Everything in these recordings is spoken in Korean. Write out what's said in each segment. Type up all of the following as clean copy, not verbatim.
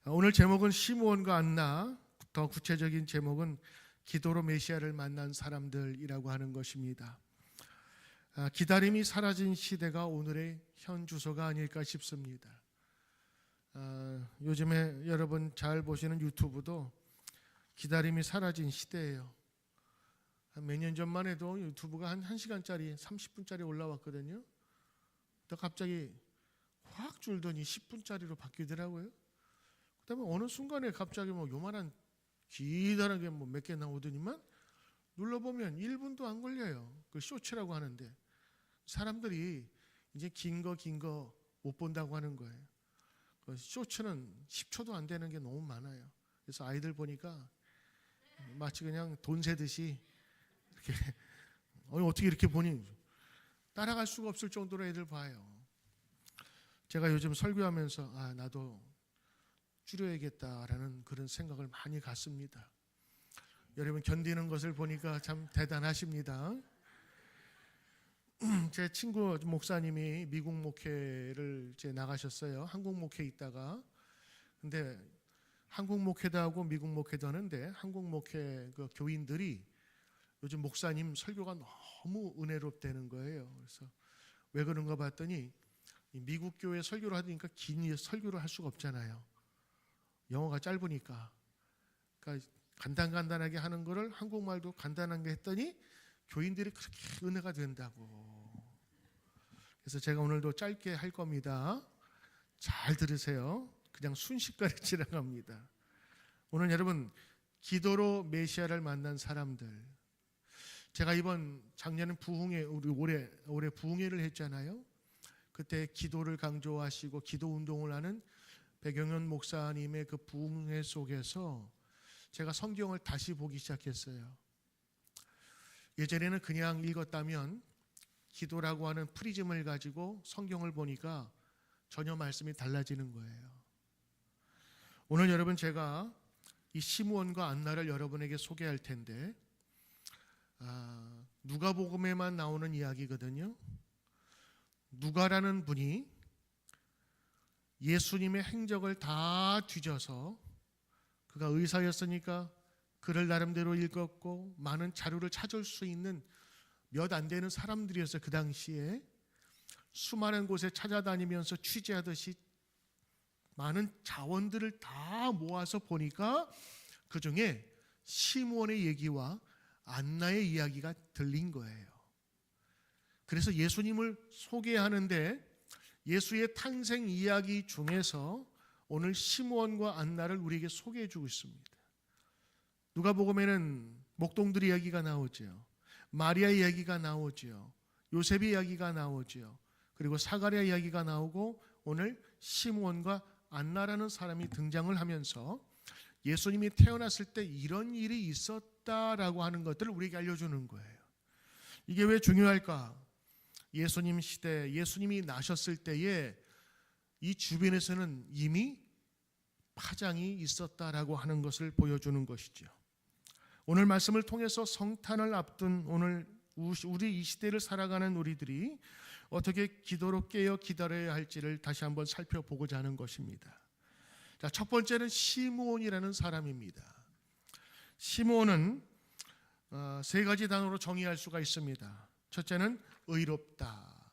오늘 제목은 시므온과 안나, 더 구체적인 제목은 기도로 메시아를 만난 사람들이라고 하는 것입니다. 기다림이 사라진 시대가 오늘의 현 주소가 아닐까 싶습니다. 요즘에 여러분 잘 보시는 유튜브도 기다림이 사라진 시대예요. 몇 년 전만 해도 유튜브가 한 1시간짜리 30분짜리 올라왔거든요. 또 갑자기 확 줄더니 10분짜리로 바뀌더라고요. 그다음에 어느 순간에 갑자기 뭐 요만한 기다란 게 뭐 몇 개 나오더니만 눌러보면 1분도 안 걸려요. 그 쇼츠라고 하는데 사람들이 이제 긴 거 못 본다고 하는 거예요. 그 쇼츠는 10초도 안 되는 게 너무 많아요. 그래서 아이들 보니까 마치 그냥 돈 세듯이 이렇게 어떻게 이렇게 보니 따라갈 수가 없을 정도로 애들 봐요. 제가 요즘 설교하면서 나도 줄여야겠다라는 그런 생각을 많이 갖습니다. 여러분 견디는 것을 보니까 참 대단하십니다. 제 친구 목사님이 미국 목회를 이제 나가셨어요. 한국 목회에 있다가. 근데 한국 목회도 하고 미국 목회도 하는데 한국 목회 그 교인들이 요즘 목사님 설교가 너무 은혜롭다는 거예요. 그래서 왜 그런가 봤더니 미국 교회 설교를 하니까 긴 설교를 할 수가 없잖아요. 영어가 짧으니까. 그러니까 간단하게 하는 거를 한국말도 간단하게 했더니 교인들이 그렇게 은혜가 된다고. 그래서 제가 오늘도 짧게 할 겁니다. 잘 들으세요. 그냥 순식간에 지나갑니다. 오늘 여러분 기도로 메시아를 만난 사람들. 제가 이번 작년에 부흥회 우리 올해 부흥회를 했잖아요. 그때 기도를 강조하시고 기도 운동을 하는 백영현 목사님의 그 부흥회 속에서 제가 성경을 다시 보기 시작했어요. 예전에는 그냥 읽었다면 기도라고 하는 프리즘을 가지고 성경을 보니까 전혀 말씀이 달라지는 거예요. 오늘 여러분 제가 이 시므온과 안나를 여러분에게 소개할 텐데 누가복음에만 나오는 이야기거든요. 누가라는 분이 예수님의 행적을 다 뒤져서 그가 의사였으니까 그를 나름대로 읽었고 많은 자료를 찾을 수 있는 몇 안 되는 사람들이었어요. 그 당시에 수많은 곳에 찾아다니면서 취재하듯이 많은 자원들을 다 모아서 보니까 그 중에 시므온의 얘기와 안나의 이야기가 들린 거예요. 그래서 예수님을 소개하는데 예수의 탄생 이야기 중에서 오늘 시므온과 안나를 우리에게 소개해 주고 있습니다. 누가복음에는 목동들 이야기가 나오죠. 마리아 이야기가 나오죠. 요셉의 이야기가 나오죠. 그리고 사가랴 이야기가 나오고 오늘 시므온과 안나라는 사람이 등장을 하면서 예수님이 태어났을 때 이런 일이 있었다라고 하는 것들을 우리에게 알려주는 거예요. 이게 왜 중요할까? 예수님 시대, 예수님이 나셨을 때에 이 주변에서는 이미 파장이 있었다라고 하는 것을 보여주는 것이죠. 오늘 말씀을 통해서 성탄을 앞둔 오늘 우리 이 시대를 살아가는 우리들이 어떻게 기도로 깨어 기다려야 할지를 다시 한번 살펴보고자 하는 것입니다. 자, 첫 번째는 시므온이라는 사람입니다. 시므온은 세 가지 단어로 정의할 수가 있습니다. 첫째는 의롭다,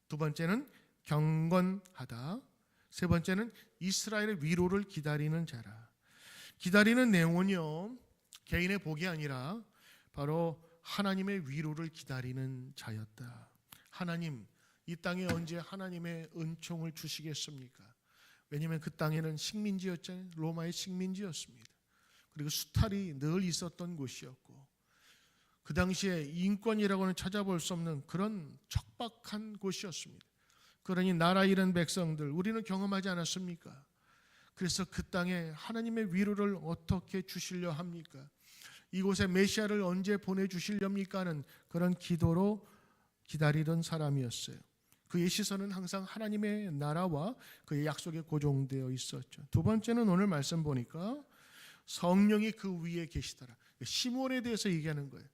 두 번째는 경건하다, 세 번째는 이스라엘의 위로를 기다리는 자라. 기다리는 내용은요, 개인의 복이 아니라 바로 하나님의 위로를 기다리는 자였다. 하나님, 이 땅에 언제 하나님의 은총을 주시겠습니까? 왜냐하면 그 땅에는 식민지였잖아요. 로마의 식민지였습니다. 그리고 수탈이 늘 있었던 곳이었고 그 당시에 인권이라고는 찾아볼 수 없는 그런 척박한 곳이었습니다. 그러니 나라 잃은 백성들 우리는 경험하지 않았습니까? 그래서 그 땅에 하나님의 위로를 어떻게 주시려 합니까? 이곳에 메시아를 언제 보내주시렵니까 하는 그런 기도로 기다리던 사람이었어요. 그의 시선은 항상 하나님의 나라와 그의 약속에 고정되어 있었죠. 두 번째는 오늘 말씀 보니까 성령이 그 위에 계시더라. 시므온에 대해서 얘기하는 거예요.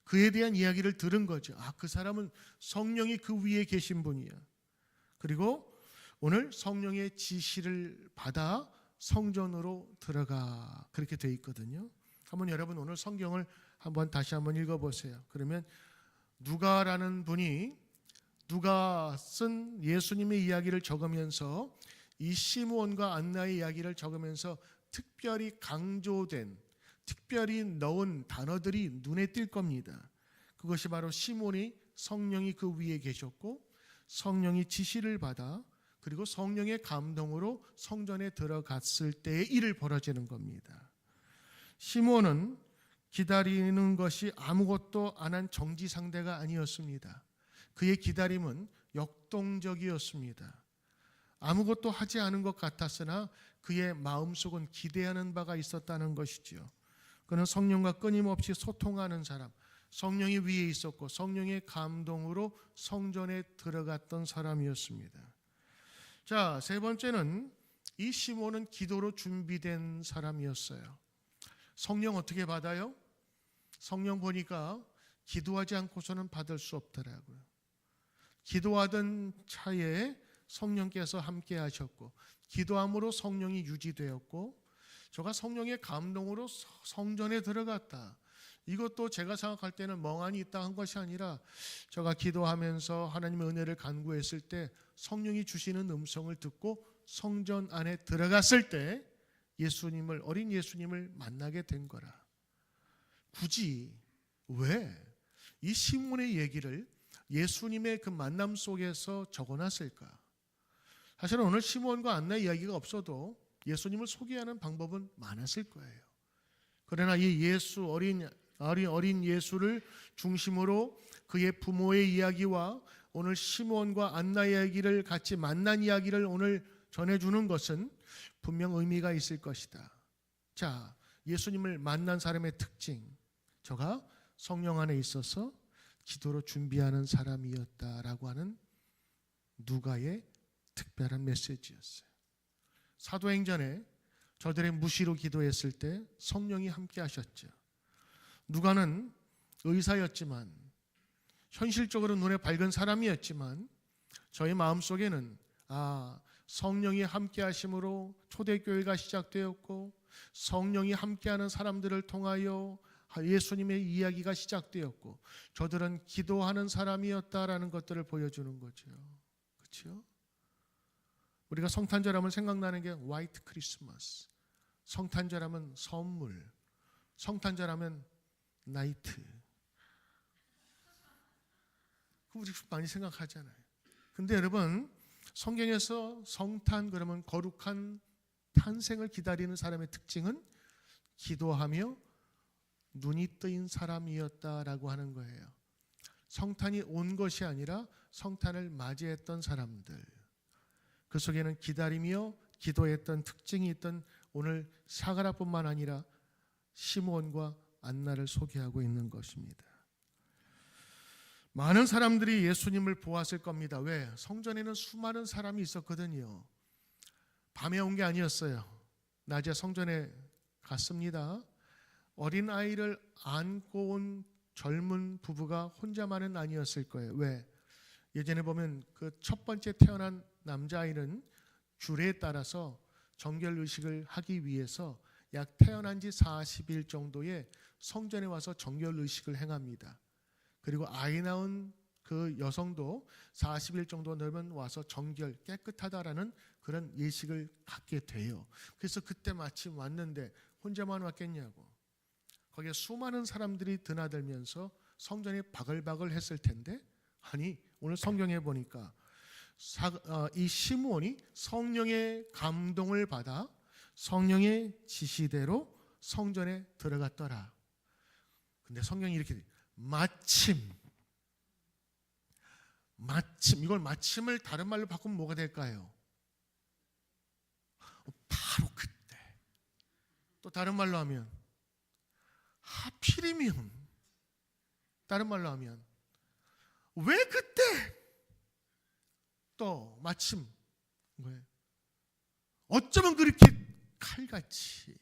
그에 대한 이야기를 들은 거죠. 그 사람은 성령이 그 위에 계신 분이야. 그리고 오늘 성령의 지시를 받아 성전으로 들어가 그렇게 돼 있거든요. 한번 여러분 오늘 성경을 다시 한번 읽어보세요. 그러면 누가라는 분이 누가 쓴 예수님의 이야기를 적으면서 이 시므온과 안나의 이야기를 적으면서 특별히 강조된, 특별히 넣은 단어들이 눈에 띌 겁니다. 그것이 바로 시므온이 성령이 그 위에 계셨고 성령이 지시를 받아 그리고 성령의 감동으로 성전에 들어갔을 때의 일을 벌어지는 겁니다. 시므온은 기다리는 것이 아무것도 안 한 정지상대가 아니었습니다. 그의 기다림은 역동적이었습니다. 아무것도 하지 않은 것 같았으나 그의 마음속은 기대하는 바가 있었다는 것이지요. 그는 성령과 끊임없이 소통하는 사람, 성령이 위에 있었고 성령의 감동으로 성전에 들어갔던 사람이었습니다. 자, 세 번째는 이 시몬은 기도로 준비된 사람이었어요. 성령 어떻게 받아요? 성령 보니까 기도하지 않고서는 받을 수 없더라고요. 기도하던 차에 성령께서 함께 하셨고 기도함으로 성령이 유지되었고 저가 성령의 감동으로 성전에 들어갔다. 이것도 제가 생각할 때는 멍하니 있다 한 것이 아니라 저가 기도하면서 하나님의 은혜를 간구했을 때 성령이 주시는 음성을 듣고 성전 안에 들어갔을 때 예수님을, 어린 예수님을 만나게 된 거라. 굳이 왜 이 시몬의 얘기를 예수님의 그 만남 속에서 적어놨을까? 사실은 오늘 시몬과 안나의 이야기가 없어도 예수님을 소개하는 방법은 많았을 거예요. 그러나 이 예수, 어린 예수를 중심으로 그의 부모의 이야기와 오늘 시몬과 안나의 이야기를 같이 만난 이야기를 오늘 전해주는 것은 분명 의미가 있을 것이다. 자, 예수님을 만난 사람의 특징, 저가 성령 안에 있어서 기도로 준비하는 사람이었다라고 하는 누가의 특별한 메시지였어요. 사도행전에 저들의 무시로 기도했을 때 성령이 함께 하셨죠. 누가는 의사였지만 현실적으로 눈에 밝은 사람이었지만 저의 마음속에는 성령이 함께 하심으로 초대교회가 시작되었고 성령이 함께하는 사람들을 통하여 예수님의 이야기가 시작되었고 저들은 기도하는 사람이었다라는 것들을 보여주는 거죠. 그렇죠? 우리가 성탄절하면 생각나는 게 화이트 크리스마스, 성탄절하면 선물, 성탄절하면 나이트. 우리 많이 생각하잖아요. 근데 여러분 성경에서 성탄 그러면 거룩한 탄생을 기다리는 사람의 특징은 기도하며 눈이 뜨인 사람이었다라고 하는 거예요. 성탄이 온 것이 아니라 성탄을 맞이했던 사람들, 그 속에는 기다리며 기도했던 특징이 있던 오늘 사가랴뿐만 아니라 시므온과 안나를 소개하고 있는 것입니다. 많은 사람들이 예수님을 보았을 겁니다. 왜? 성전에는 수많은 사람이 있었거든요. 밤에 온 게 아니었어요. 낮에 성전에 갔습니다. 어린아이를 안고 온 젊은 부부가 혼자만은 아니었을 거예요. 왜? 예전에 보면 그 첫 번째 태어난 남자아이는 규례에 따라서 정결의식을 하기 위해서 약 태어난 지 40일 정도에 성전에 와서 정결의식을 행합니다. 그리고 아이 낳은 그 여성도 40일 정도 되면 와서 정결, 깨끗하다라는 그런 예식을 갖게 돼요. 그래서 그때 마침 왔는데 혼자만 왔겠냐고. 거기에 수많은 사람들이 드나들면서 성전이 바글바글 했을 텐데 아니 오늘 성경에 보니까 이 시므온이 성령의 감동을 받아 성령의 지시대로 성전에 들어갔더라. 근데 성경이 이렇게 돼. 마침 이걸 마침을 다른 말로 바꾸면 뭐가 될까요? 바로 그때. 또 다른 말로 하면 하필이면, 다른 말로 하면 왜 그때 또 마침 왜? 어쩌면 그렇게 칼같이,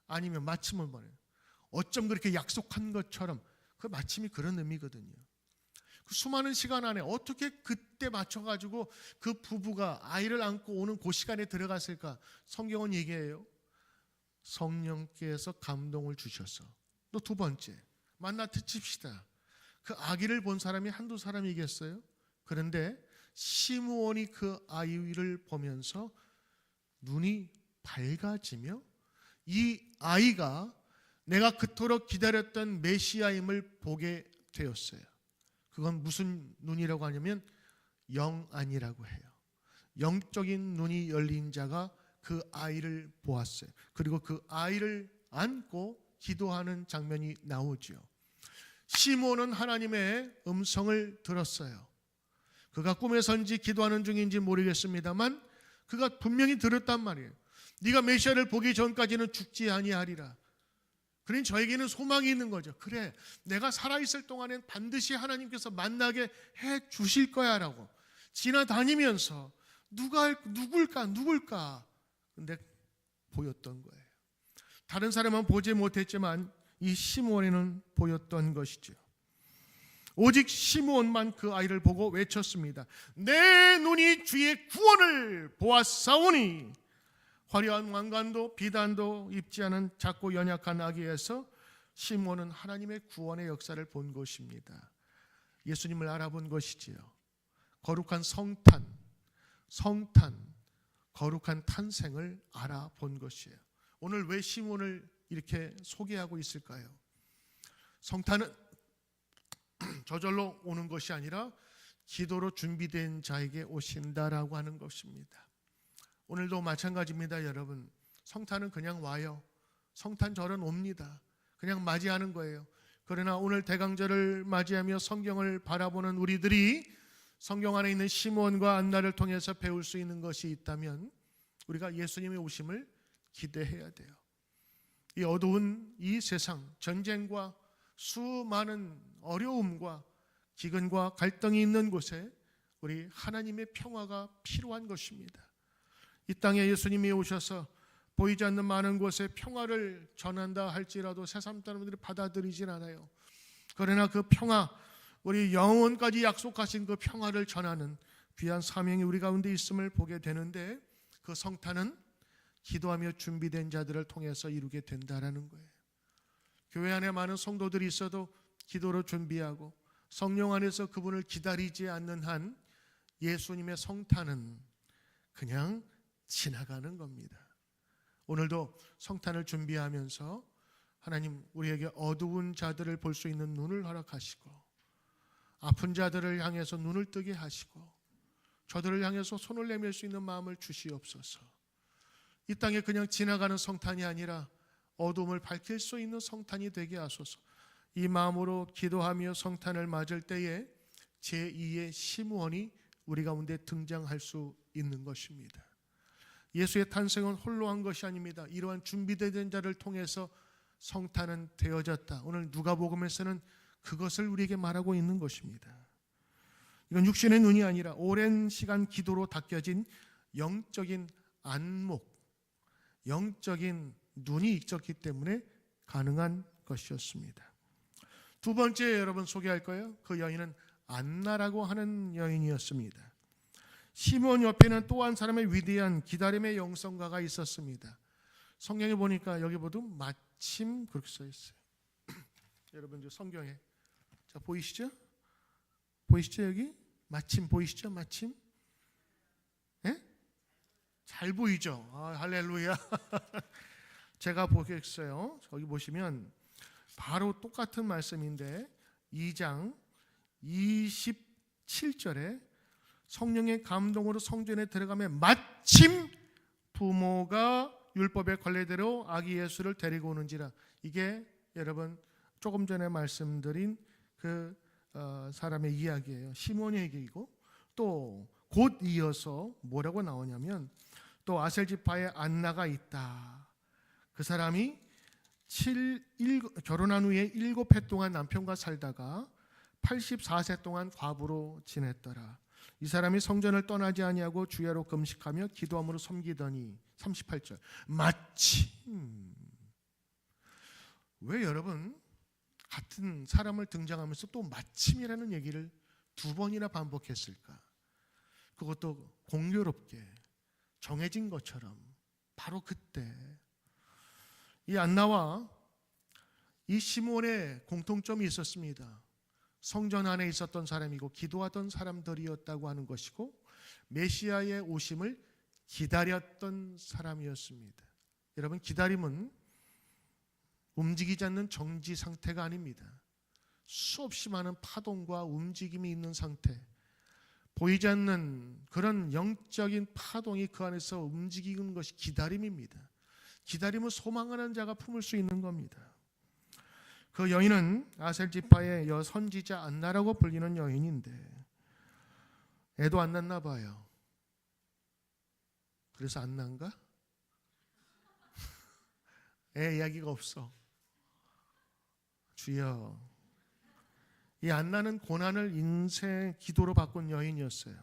아니면 마침은 뭐예요? 어쩜 그렇게 약속한 것처럼, 그 마침이 그런 의미거든요. 그 수많은 시간 안에 어떻게 그때 맞춰가지고 그 부부가 아이를 안고 오는 그 시간에 들어갔을까? 성경은 얘기해요. 성령께서 감동을 주셔서. 또 두 번째, 만나 듣칩시다. 그 아기를 본 사람이 한두 사람이겠어요? 그런데 시므온이 그 아이를 보면서 눈이 밝아지며 이 아이가 내가 그토록 기다렸던 메시아임을 보게 되었어요. 그건 무슨 눈이라고 하냐면 영안이라고 해요. 영적인 눈이 열린 자가 그 아이를 보았어요. 그리고 그 아이를 안고 기도하는 장면이 나오죠. 시몬은 하나님의 음성을 들었어요. 그가 꿈에서인지 기도하는 중인지 모르겠습니다만 그가 분명히 들었단 말이에요. 네가 메시아를 보기 전까지는 죽지 아니하리라. 그러니 저에게는 소망이 있는 거죠. 그래, 내가 살아있을 동안엔 반드시 하나님께서 만나게 해 주실 거야 라고 지나다니면서 누굴까 근데 보였던 거예요. 다른 사람은 보지 못했지만 이 시므온에는 보였던 것이죠. 오직 시므온만 그 아이를 보고 외쳤습니다. 내 눈이 주의 구원을 보았사오니. 화려한 왕관도 비단도 입지 않은 작고 연약한 아기에서 시므온은 하나님의 구원의 역사를 본 것입니다. 예수님을 알아본 것이지요. 거룩한 성탄, 거룩한 탄생을 알아본 것이에요. 오늘 왜 시므온을 이렇게 소개하고 있을까요? 성탄은 저절로 오는 것이 아니라 기도로 준비된 자에게 오신다라고 하는 것입니다. 오늘도 마찬가지입니다, 여러분. 성탄은 그냥 와요. 성탄절은 옵니다. 그냥 맞이하는 거예요. 그러나 오늘 대강절을 맞이하며 성경을 바라보는 우리들이 성경 안에 있는 시므온과 안나를 통해서 배울 수 있는 것이 있다면 우리가 예수님의 오심을 기대해야 돼요. 이 어두운 이 세상, 전쟁과 수많은 어려움과 기근과 갈등이 있는 곳에 우리 하나님의 평화가 필요한 것입니다. 이 땅에 예수님이 오셔서 보이지 않는 많은 곳에 평화를 전한다 할지라도 세상 사람들이 받아들이진 않아요. 그러나 그 평화, 우리 영원까지 약속하신 그 평화를 전하는 귀한 사명이 우리 가운데 있음을 보게 되는데 그 성탄은 기도하며 준비된 자들을 통해서 이루게 된다라는 거예요. 교회 안에 많은 성도들이 있어도 기도로 준비하고 성령 안에서 그분을 기다리지 않는 한 예수님의 성탄은 그냥 지나가는 겁니다. 오늘도 성탄을 준비하면서 하나님 우리에게 어두운 자들을 볼 수 있는 눈을 허락하시고 아픈 자들을 향해서 눈을 뜨게 하시고 저들을 향해서 손을 내밀 수 있는 마음을 주시옵소서. 이 땅에 그냥 지나가는 성탄이 아니라 어둠을 밝힐 수 있는 성탄이 되게 하소서. 이 마음으로 기도하며 성탄을 맞을 때에 제2의 시므온이 우리 가운데 등장할 수 있는 것입니다. 예수의 탄생은 홀로 한 것이 아닙니다. 이러한 준비된 자를 통해서 성탄은 되어졌다. 오늘 누가복음에서는 그것을 우리에게 말하고 있는 것입니다. 이건 육신의 눈이 아니라 오랜 시간 기도로 닦여진 영적인 안목, 영적인 눈이 있었기 때문에 가능한 것이었습니다. 두 번째 여러분 소개할 거예요. 그 여인은 안나라고 하는 여인이었습니다. 시므온 옆에는 또 한 사람의 위대한 기다림의 영성가가 있었습니다. 성경에 보니까 여기 보도 마침 그렇게 써 있어요. 여러분 성경에 자 보이시죠? 보이시죠 여기? 마침 보이시죠? 마침? 예? 잘 보이죠? 할렐루야. 제가 보겠어요. 저기 보시면 바로 똑같은 말씀인데 2장 27절에 성령의 감동으로 성전에 들어가면 마침 부모가 율법의 관례대로 아기 예수를 데리고 오는지라. 이게 여러분 조금 전에 말씀드린 그 사람의 이야기예요. 시몬의 얘기이고 또 곧 이어서 뭐라고 나오냐면 또 아셀 지파에 안나가 있다. 그 사람이 결혼한 후에 7해 동안 남편과 살다가 84세 동안 과부로 지냈더라. 이 사람이 성전을 떠나지 아니하고 주야로 금식하며 기도함으로 섬기더니 38절 마침. 왜 여러분 같은 사람을 등장하면서 또 마침이라는 얘기를 2번이나 반복했을까? 그것도 공교롭게 정해진 것처럼 바로 그때 이 안나와 이 시므온의 공통점이 있었습니다. 성전 안에 있었던 사람이고 기도하던 사람들이었다고 하는 것이고 메시아의 오심을 기다렸던 사람이었습니다. 여러분, 기다림은 움직이지 않는 정지 상태가 아닙니다. 수없이 많은 파동과 움직임이 있는 상태, 보이지 않는 그런 영적인 파동이 그 안에서 움직이는 것이 기다림입니다. 기다림은 소망하는 자가 품을 수 있는 겁니다. 그 여인은 아셀 지파의 여선지자 안나라고 불리는 여인인데 애도 안 낳나 봐요. 그래서 안 낳은가? 애 이야기가 없어. 주여, 이 안나는 고난을 인생 기도로 바꾼 여인이었어요.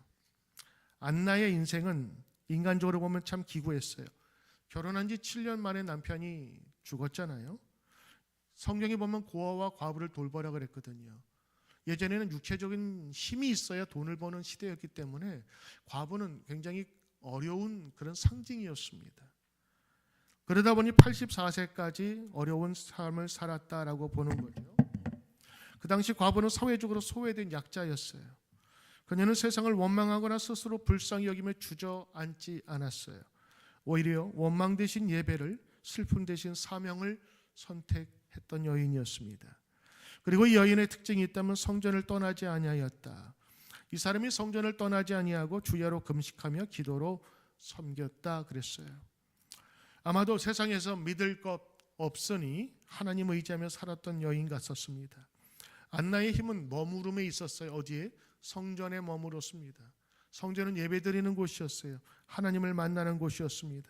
안나의 인생은 인간적으로 보면 참 기구했어요. 결혼한 지 7년 만에 남편이 죽었잖아요. 성경에 보면 고아와 과부를 돌보라 그랬거든요. 예전에는 육체적인 힘이 있어야 돈을 버는 시대였기 때문에 과부는 굉장히 어려운 그런 상징이었습니다. 그러다 보니 84세까지 어려운 삶을 살았다라고 보는 거죠. 그 당시 과부는 사회적으로 소외된 약자였어요. 그녀는 세상을 원망하거나 스스로 불쌍히 여기며 주저앉지 않았어요. 오히려 원망 대신 예배를, 슬픔 대신 사명을 선택했던 여인이었습니다. 그리고 이 여인의 특징이 있다면 성전을 떠나지 아니하였다. 이 사람이 성전을 떠나지 아니하고 주야로 금식하며 기도로 섬겼다 그랬어요. 아마도 세상에서 믿을 것 없으니 하나님 의지하며 살았던 여인 같았습니다. 안나의 힘은 머무름에 있었어요. 어디에? 성전에 머물었습니다. 성전은 예배드리는 곳이었어요. 하나님을 만나는 곳이었습니다.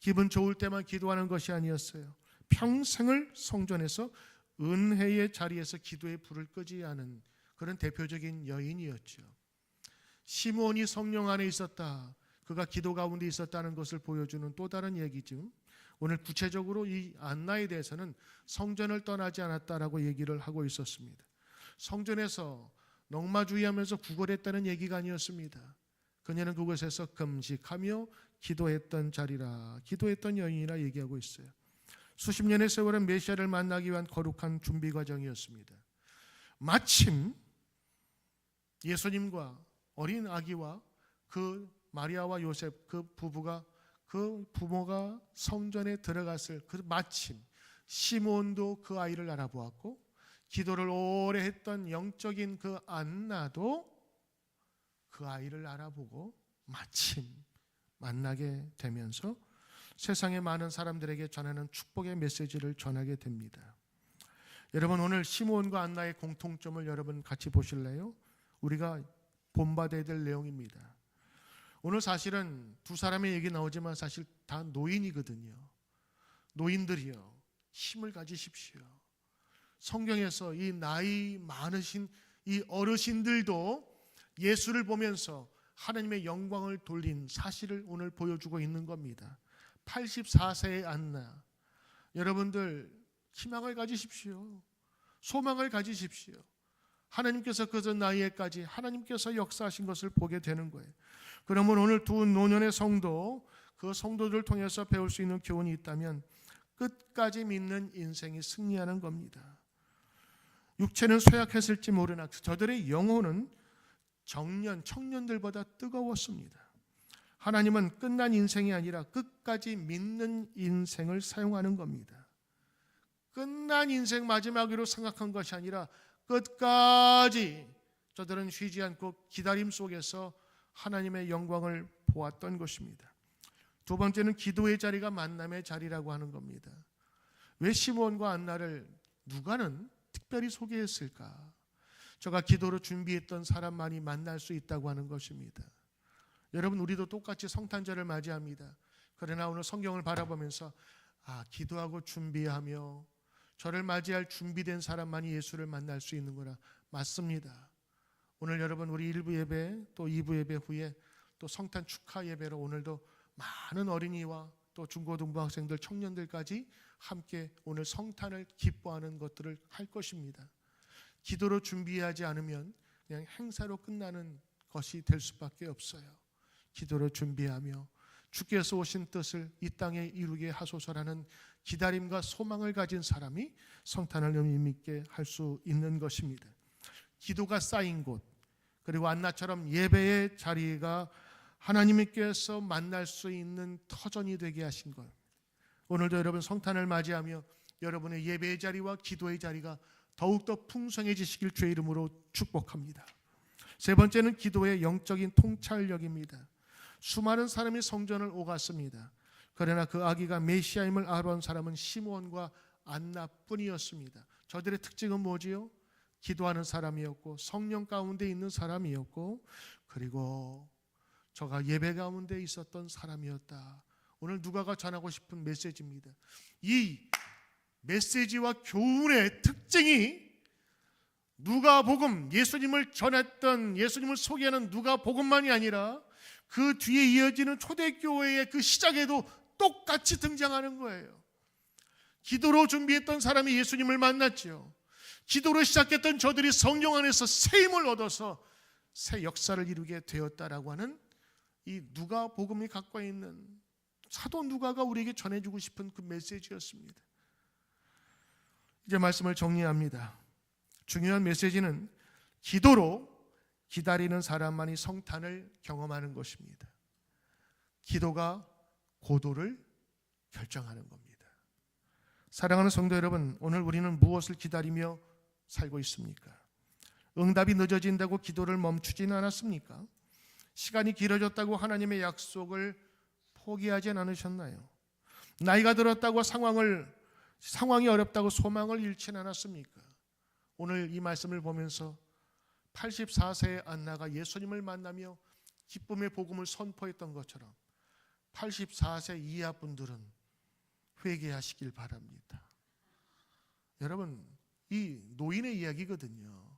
기분 좋을 때만 기도하는 것이 아니었어요. 평생을 성전에서 은혜의 자리에서 기도의 불을 끄지 않은 그런 대표적인 여인이었죠. 시므온이 성령 안에 있었다, 그가 기도 가운데 있었다는 것을 보여주는 또 다른 얘기죠. 오늘 구체적으로 이 안나에 대해서는 성전을 떠나지 않았다라고 얘기를 하고 있었습니다. 성전에서 넉마주의하면서 구걸했다는 얘기가 아니었습니다. 그녀는 그곳에서 금식하며 기도했던 자리라, 기도했던 여인이라 얘기하고 있어요. 수십 년의 세월은 메시아를 만나기 위한 거룩한 준비 과정이었습니다. 마침 예수님과 어린 아기와 그 마리아와 요셉 그 부모가 성전에 들어갔을 그 마침 시므온도 그 아이를 알아보았고 기도를 오래 했던 영적인 그 안나도 그 아이를 알아보고 마침 만나게 되면서 세상의 많은 사람들에게 전하는 축복의 메시지를 전하게 됩니다. 여러분, 오늘 시므온과 안나의 공통점을 여러분 같이 보실래요? 우리가 본받아야 될 내용입니다. 오늘 사실은 두 사람의 얘기 나오지만 사실 다 노인이거든요. 노인들이요, 힘을 가지십시오. 성경에서 이 나이 많으신 이 어르신들도 예수를 보면서 하나님의 영광을 돌린 사실을 오늘 보여주고 있는 겁니다. 84세의 안나, 여러분들 희망을 가지십시오. 소망을 가지십시오. 하나님께서 그 전 나이에까지 하나님께서 역사하신 것을 보게 되는 거예요. 그러면 오늘 두 노년의 성도, 그 성도들을 통해서 배울 수 있는 교훈이 있다면 끝까지 믿는 인생이 승리하는 겁니다. 육체는 쇠약했을지 모르나 저들의 영혼은 청년들보다 뜨거웠습니다. 하나님은 끝난 인생이 아니라 끝까지 믿는 인생을 사용하는 겁니다. 끝난 인생 마지막으로 생각한 것이 아니라 끝까지 저들은 쉬지 않고 기다림 속에서 하나님의 영광을 보았던 것입니다. 두 번째는 기도의 자리가 만남의 자리라고 하는 겁니다. 왜 시므온과 안나를 누가는 특별히 소개했을까? 저가 기도로 준비했던 사람만이 만날 수 있다고 하는 것입니다. 여러분, 우리도 똑같이 성탄절을 맞이합니다. 그러나 오늘 성경을 바라보면서 기도하고 준비하며 저를 맞이할 준비된 사람만이 예수를 만날 수 있는구나. 맞습니다. 오늘 여러분, 우리 1부 예배 또 2부 예배 후에 또 성탄 축하 예배로 오늘도 많은 어린이와 또 중고등부학생들, 청년들까지 함께 오늘 성탄을 기뻐하는 것들을 할 것입니다. 기도로 준비하지 않으면 그냥 행사로 끝나는 것이 될 수밖에 없어요. 기도로 준비하며 주께서 오신 뜻을 이 땅에 이루게 하소서라는 기다림과 소망을 가진 사람이 성탄을 의미 있게 할 수 있는 것입니다. 기도가 쌓인 곳, 그리고 안나처럼 예배의 자리가 하나님께서 만날 수 있는 터전이 되게 하신 것. 오늘도 여러분 성탄을 맞이하며 여러분의 예배의 자리와 기도의 자리가 더욱더 풍성해지시길 주의 이름으로 축복합니다. 세 번째는 기도의 영적인 통찰력입니다. 수많은 사람이 성전을 오갔습니다. 그러나 그 아기가 메시아임을 알아본 사람은 시므온과 안나뿐이었습니다. 저들의 특징은 뭐지요? 기도하는 사람이었고 성령 가운데 있는 사람이었고 그리고 저가 예배 가운데 있었던 사람이었다. 오늘 누가가 전하고 싶은 메시지입니다. 이 메시지와 교훈의 특징이 누가복음, 예수님을 전했던, 예수님을 소개하는 누가복음만이 아니라 그 뒤에 이어지는 초대교회의 그 시작에도 똑같이 등장하는 거예요. 기도로 준비했던 사람이 예수님을 만났죠. 기도로 시작했던 저들이 성령 안에서 새 힘을 얻어서 새 역사를 이루게 되었다라고 하는 이 누가복음이 갖고 있는 사도 누가가 우리에게 전해주고 싶은 그 메시지였습니다. 이제 말씀을 정리합니다. 중요한 메시지는 기도로 기다리는 사람만이 성탄을 경험하는 것입니다. 기도가 고도를 결정하는 겁니다. 사랑하는 성도 여러분, 오늘 우리는 무엇을 기다리며 살고 있습니까? 응답이 늦어진다고 기도를 멈추지는 않았습니까? 시간이 길어졌다고 하나님의 약속을 포기하지 않으셨나요? 나이가 들었다고 상황이 어렵다고 소망을 잃지는 않았습니까? 오늘 이 말씀을 보면서 84세의 안나가 예수님을 만나며 기쁨의 복음을 선포했던 것처럼 84세 이하 분들은 회개하시길 바랍니다. 여러분, 이 노인의 이야기거든요.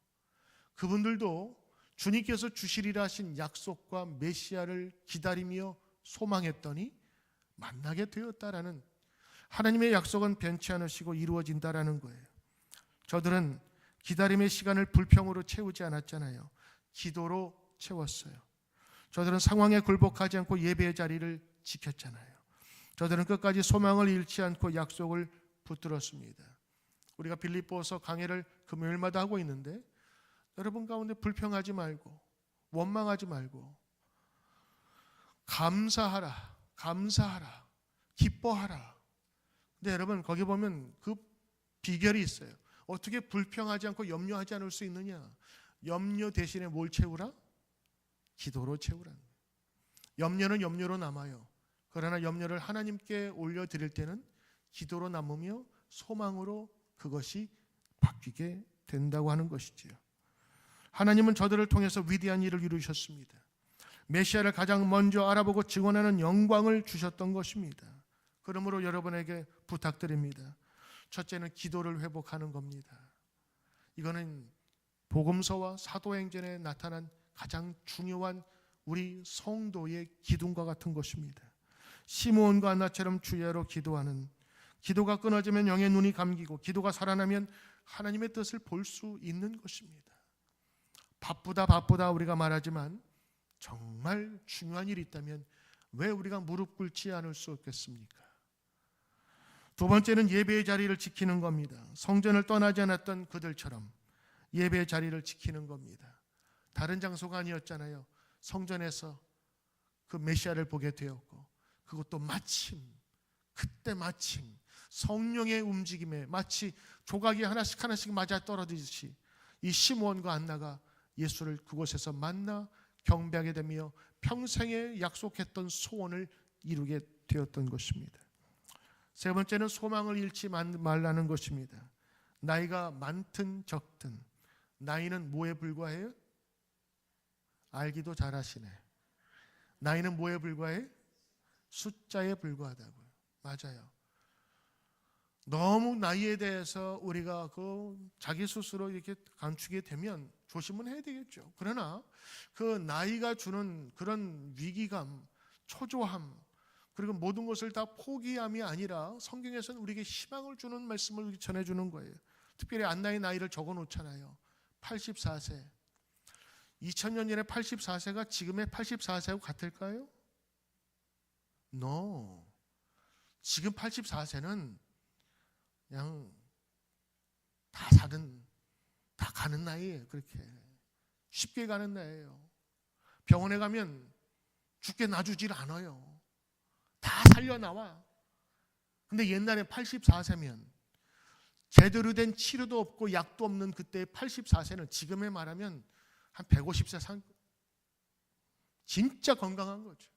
그분들도 주님께서 주시리라 하신 약속과 메시아를 기다리며 소망했더니 만나게 되었다라는 하나님의 약속은 변치 않으시고 이루어진다라는 거예요. 저들은 기다림의 시간을 불평으로 채우지 않았잖아요. 기도로 채웠어요. 저들은 상황에 굴복하지 않고 예배의 자리를 지켰잖아요. 저들은 끝까지 소망을 잃지 않고 약속을 붙들었습니다. 우리가 빌립보서 강해를 금요일마다 하고 있는데 여러분 가운데 불평하지 말고 원망하지 말고 감사하라, 기뻐하라. 근데 여러분 거기 보면 그 비결이 있어요. 어떻게 불평하지 않고 염려하지 않을 수 있느냐? 염려 대신에 뭘 채우라? 기도로 채우라. 염려는 염려로 남아요. 그러나 염려를 하나님께 올려드릴 때는 기도로 남으며 소망으로 그것이 바뀌게 된다고 하는 것이지요. 하나님은 저들을 통해서 위대한 일을 이루셨습니다. 메시아를 가장 먼저 알아보고 증언하는 영광을 주셨던 것입니다. 그러므로 여러분에게 부탁드립니다. 첫째는 기도를 회복하는 겁니다. 이거는 복음서와 사도행전에 나타난 가장 중요한 우리 성도의 기둥과 같은 것입니다. 시므온과 안나처럼 주야로 기도하는, 기도가 끊어지면 영의 눈이 감기고 기도가 살아나면 하나님의 뜻을 볼 수 있는 것입니다. 바쁘다 우리가 말하지만 정말 중요한 일이 있다면 왜 우리가 무릎 꿇지 않을 수 없겠습니까? 두 번째는 예배의 자리를 지키는 겁니다. 성전을 떠나지 않았던 그들처럼 예배의 자리를 지키는 겁니다. 다른 장소가 아니었잖아요. 성전에서 그 메시아를 보게 되었고 그것도 그때 마침 성령의 움직임에 마치 조각이 하나씩 맞아 떨어지듯이 이 시므온과 안나가 예수를 그곳에서 만나 경배하게 되며 평생에 약속했던 소원을 이루게 되었던 것입니다. 세 번째는 소망을 잃지 말라는 것입니다. 나이가 많든 적든 나이는 뭐에 불과해요? 알기도 잘하시네. 나이는 뭐에 불과해? 숫자에 불과하다고요. 맞아요. 너무 나이에 대해서 우리가 자기 스스로 이렇게 감추게 되면 조심은 해야 되겠죠. 그러나 그 나이가 주는 그런 위기감, 초조함, 그리고 모든 것을 다 포기함이 아니라 성경에서는 우리에게 희망을 주는 말씀을 전해주는 거예요. 특별히 안나의 나이를 적어놓잖아요. 84세. 2000년 전에 84세가 지금의 84세하고 같을까요? No. 지금 84세는 그냥 다 가는 나이예요. 그렇게 쉽게 가는 나이예요. 병원에 가면 죽게 놔주질 않아요. 다 살려나와. 근데 옛날에 84세면 제대로 된 치료도 없고 약도 없는 그때 84세는 지금에 말하면 한 150세 산 진짜 건강한 거죠.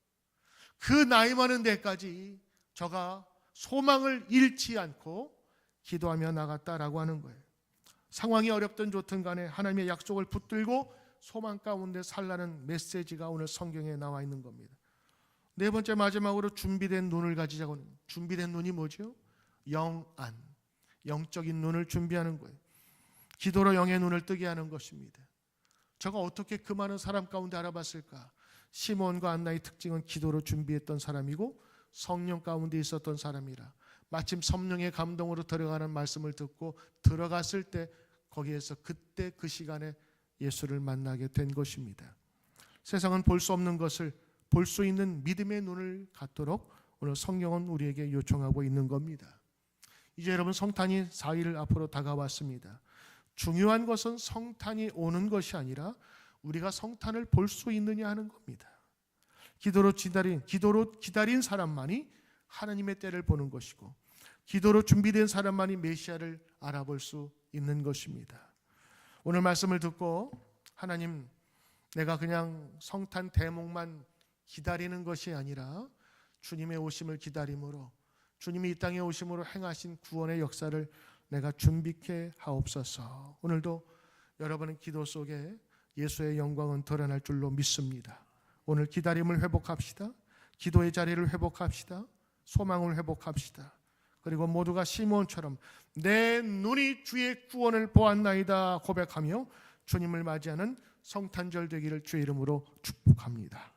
그 나이 많은 데까지 저가 소망을 잃지 않고 기도하며 나갔다라고 하는 거예요. 상황이 어렵든 좋든 간에 하나님의 약속을 붙들고 소망 가운데 살라는 메시지가 오늘 성경에 나와 있는 겁니다. 네 번째 마지막으로 준비된 눈을 가지자고 하는, 준비된 눈이 뭐죠? 영안, 영적인 눈을 준비하는 거예요. 기도로 영의 눈을 뜨게 하는 것입니다. 저가 어떻게 그 많은 사람 가운데 알아봤을까? 시몬과 안나의 특징은 기도로 준비했던 사람이고 성령 가운데 있었던 사람이라 마침 성령의 감동으로 들어가는 말씀을 듣고 들어갔을 때 거기에서 그때 그 시간에 예수를 만나게 된 것입니다. 세상은 볼 수 없는 것을 볼 수 있는 믿음의 눈을 갖도록 오늘 성령은 우리에게 요청하고 있는 겁니다. 이제 여러분 성탄이 4일 앞으로 다가왔습니다. 중요한 것은 성탄이 오는 것이 아니라 우리가 성탄을 볼 수 있느냐 하는 겁니다. 기도로 기다린 사람만이 하나님의 때를 보는 것이고 기도로 준비된 사람만이 메시아를 알아볼 수 있는 것입니다. 오늘 말씀을 듣고 하나님, 내가 그냥 성탄 대목만 기다리는 것이 아니라 주님의 오심을 기다림으로 주님이 이 땅에 오심으로 행하신 구원의 역사를 내가 준비케 하옵소서. 오늘도 여러분의 기도 속에 예수의 영광은 드러날 줄로 믿습니다. 오늘 기다림을 회복합시다. 기도의 자리를 회복합시다. 소망을 회복합시다. 그리고 모두가 시몬처럼 내 눈이 주의 구원을 보았나이다 고백하며 주님을 맞이하는 성탄절 되기를 주의 이름으로 축복합니다.